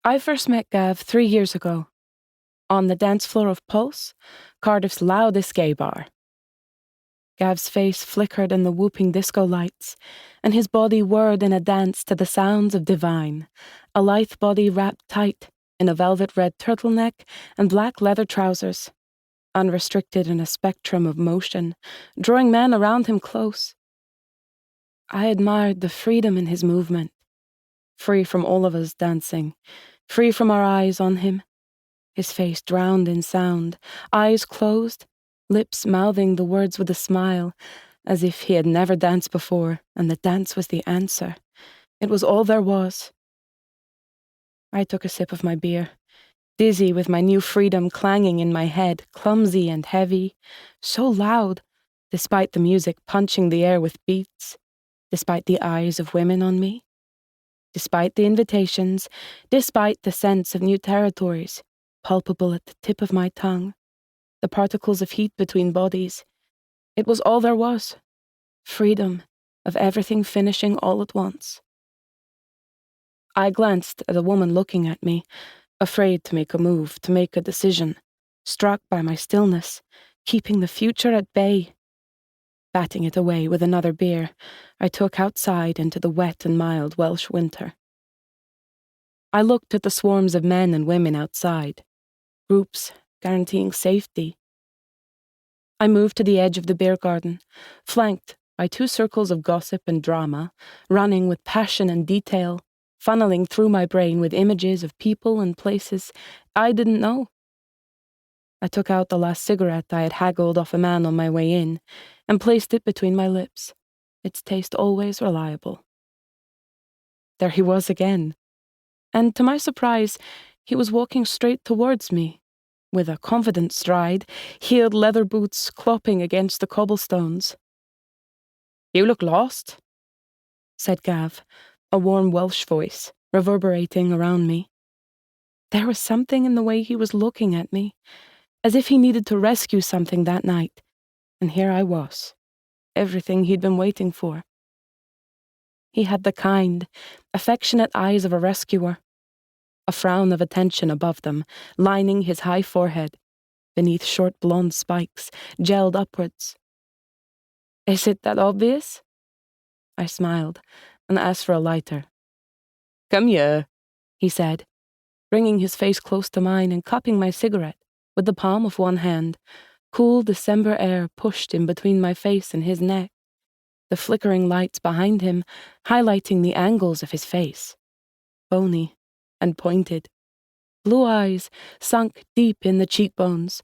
I first met Gav 3 years ago, on the dance floor of Pulse, Cardiff's loudest gay bar. Gav's face flickered in the whooping disco lights, and his body whirred in a dance to the sounds of Divine, a lithe body wrapped tight in a velvet red turtleneck and black leather trousers, unrestricted in a spectrum of motion, drawing men around him close. I admired the freedom in his movement, free from all of us dancing, free from our eyes on him, his face drowned in sound, eyes closed, lips mouthing the words with a smile, as if he had never danced before, and the dance was the answer. It was all there was. I took a sip of my beer, dizzy with my new freedom clanging in my head, clumsy and heavy, so loud, despite the music punching the air with beats, despite the eyes of women on me, despite the invitations, despite the sense of new territories, palpable at the tip of my tongue, the particles of heat between bodies. It was all there was. Freedom of everything finishing all at once. I glanced at a woman looking at me, afraid to make a move, to make a decision, struck by my stillness, keeping the future at bay. Batting it away with another beer, I took outside into the wet and mild Welsh winter. I looked at the swarms of men and women outside, groups guaranteeing safety. I moved to the edge of the beer garden, flanked by 2 circles of gossip and drama, running with passion and detail, funneling through my brain with images of people and places I didn't know. I took out the last cigarette I had haggled off a man on my way in and placed it between my lips, its taste always reliable. There he was again, and to my surprise, he was walking straight towards me, with a confident stride, heeled leather boots clopping against the cobblestones. "You look lost," said Gav, a warm Welsh voice reverberating around me. There was something in the way he was looking at me, as if he needed to rescue something that night, and here I was, everything he'd been waiting for. He had the kind, affectionate eyes of a rescuer, a frown of attention above them, lining his high forehead, beneath short blonde spikes, gelled upwards. "Is it that obvious?" I smiled and asked for a lighter. "Come here," he said, bringing his face close to mine and cupping my cigarette with the palm of one hand. Cool December air pushed in between my face and his neck, the flickering lights behind him highlighting the angles of his face, bony and pointed, blue eyes sunk deep in the cheekbones,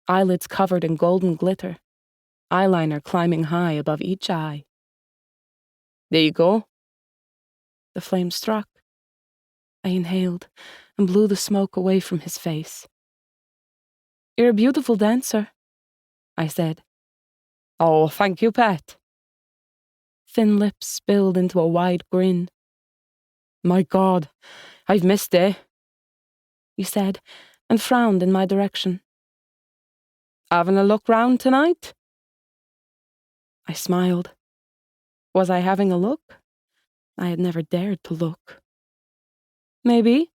eyelids covered in golden glitter, eyeliner climbing high above each eye. "There you go." The flame struck. I inhaled and blew the smoke away from his face. "You're a beautiful dancer," I said. "Oh, thank you, pet." Thin lips spilled into a wide grin. "My God, I've missed it," he said, and frowned in my direction. "Having a look round tonight?" I smiled. Was I having a look? I had never dared to look. "Maybe,"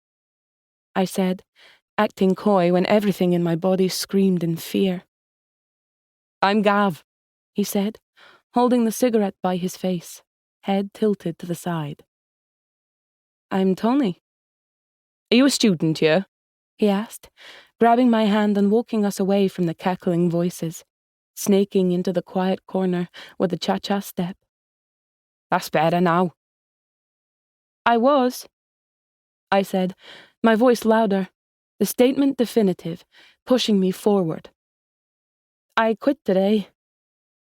I said, acting coy when everything in my body screamed in fear. "I'm Gav," he said, holding the cigarette by his face, head tilted to the side. "I'm Toni." "Are you a student here?" he asked, grabbing my hand and walking us away from the cackling voices, snaking into the quiet corner with a cha-cha step. "That's better now." "I was," I said, my voice louder, the statement definitive, pushing me forward. "I quit today.